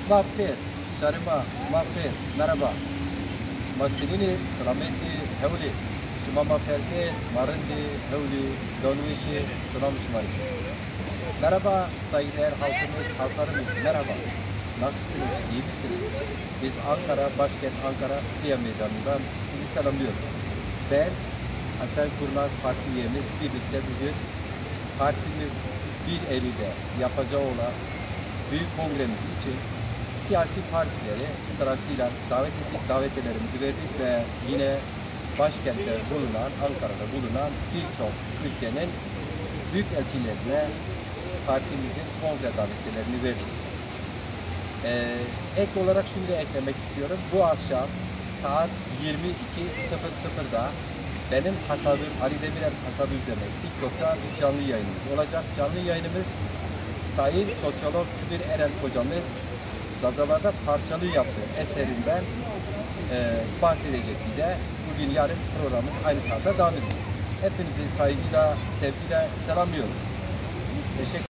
Mabkir, Şarima, Mabkir, merhaba. Masilini, Selameti, Hevli, Şimama Persi, Marindi, Hevli, Donvişi, Selam Şimari. Merhaba saygıdeğer halkımız, halklarımız, merhaba. Nasılsınız, iyi misiniz? Biz Ankara, başkent Ankara, Siya Meydanı'ndan sizi selamlıyoruz. Ben, Hasan Kurnaz Parti üyemiz, birlikte bugün partimiz 1 Eylül'de yapacağı olan büyük kongremiz için siyasi partileri sırasıyla davet ettik, davetlerimizi verdik ve yine başkentte bulunan, Ankara'da bulunan birçok ülkenin büyük elçilerine partimizin kongre davetlerini verdik. Ek olarak şunu da eklemek istiyorum. Bu akşam saat 22.00'da benim Hasadül, Ali Demirel Hasadül üzerine TikTok'ta bir canlı yayınımız olacak. Canlı yayınımız Sayın Sosyolog Kübir Eren hocamız Zazalarda parçalı yaptığı eserinden bahsedecek bize. Bugün yarın programımız aynı saatte devam ediyor. Hepinizi saygıyla, sevgiyle selamlıyoruz. Teşekkür